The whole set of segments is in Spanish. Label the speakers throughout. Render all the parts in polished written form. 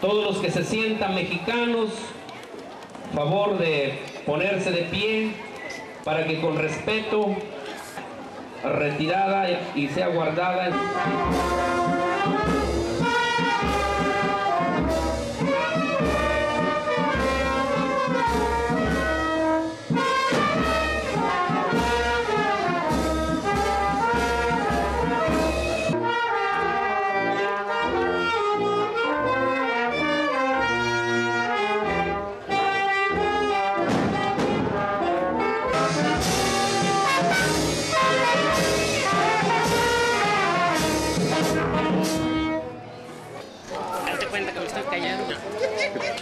Speaker 1: Todos los que se sientan mexicanos, favor de ponerse de pie para que con respeto retirada y sea guardada.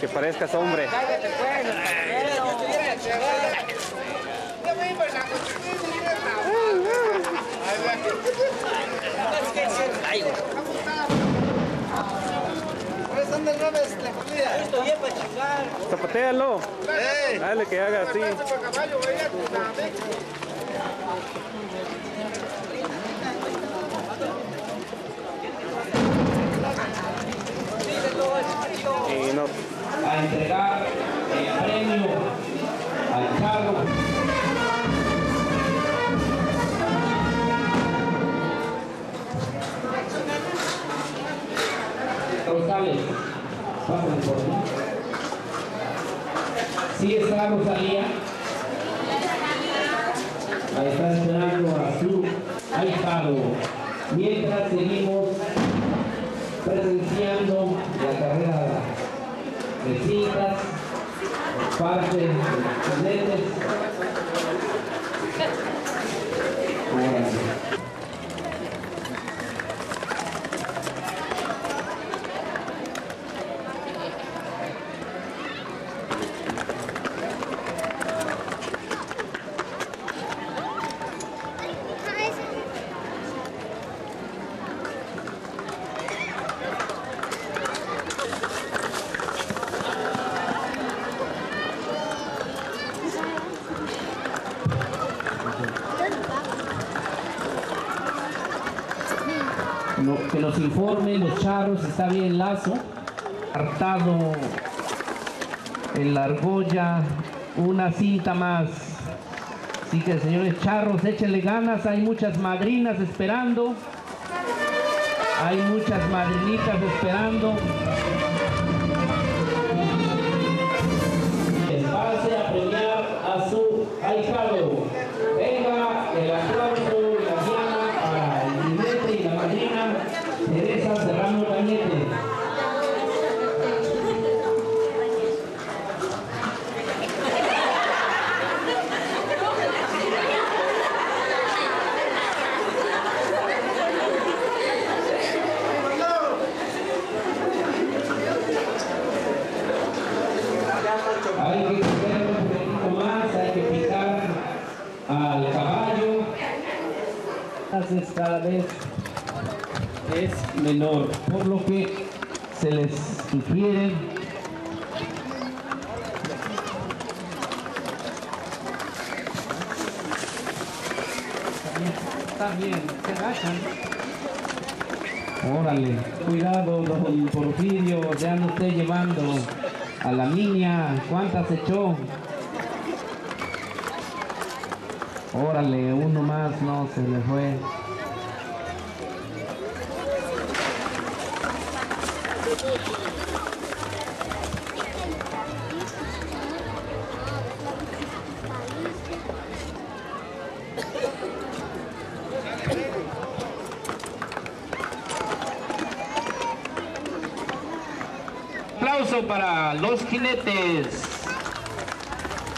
Speaker 2: Que parezcas hombre. Zapatéalo. Dale que haga así. Y no.
Speaker 1: A entregar el premio al charro. Rosales, pásenme por mí. Sí está Rosalía. Ahí está esperando a su ahijado. Mientras seguimos presenciando la carrera de citas por parte de los estudiantes. Que nos informen los charros, está bien Lazo, hartado en la argolla, una cinta más. Así que señores charros, échenle ganas, hay muchas madrinas esperando, hay muchas madrinitas esperando. En base a premiar a su ahijado, venga el aplauso y la diana para el jinete y la madrina Teresa Serrano Cañete. Hay que picar un poquito más, hay que picar al caballo. Entonces cada vez es menor, por lo que se les sugiere está bien, se agachan. Órale, cuidado don Porfirio, ya no esté llevando a la niña. ¿Cuántas echó? Órale, uno más, no, se le fue. Aplauso para los jinetes.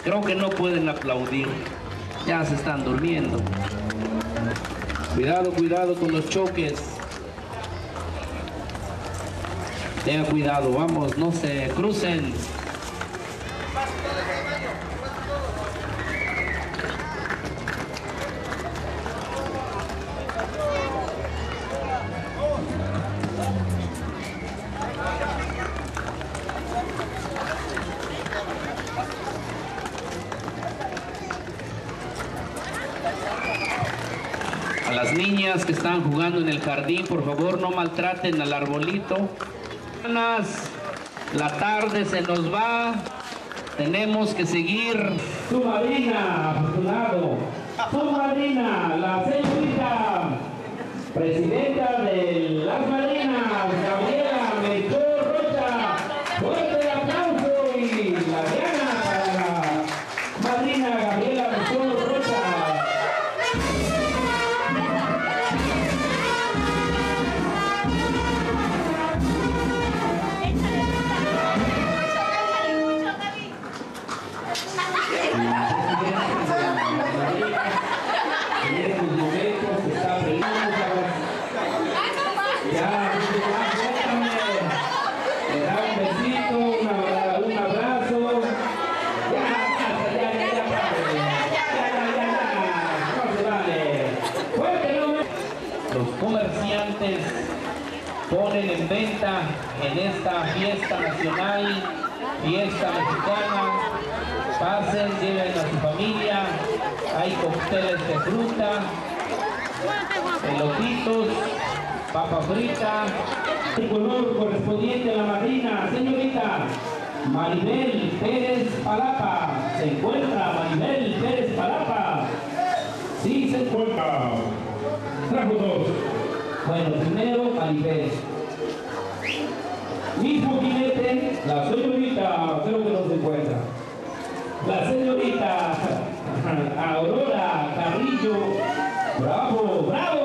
Speaker 1: Creo que no pueden aplaudir, ya se están durmiendo. Cuidado, cuidado con los choques. Tengan cuidado, vamos, no se crucen. A las niñas que están jugando en el jardín, por favor no maltraten al arbolito. La tarde se nos va. Tenemos que seguir. Su madrina, afortunado. Su madrina, la señorita presidenta de las madrinas, Gabriela Melchor Rocha. Fuerte el aplauso y la diana para la madrina Gabriela Melchor Rocha. Los comerciantes ponen en venta en esta fiesta nacional, fiesta mexicana. Pasen, lleven a su familia. Hay cócteles de fruta, elotitos, papa frita. El color correspondiente a la madrina, señorita Maribel Pérez Palapa. ¿Se encuentra Maribel Pérez Palapa? Sí, se encuentra. Trajo dos. Bueno, primero Maribel. Mismo jinete, la señorita, creo que no se encuentra. La señorita Aurora Carrillo. Bravo, bravo.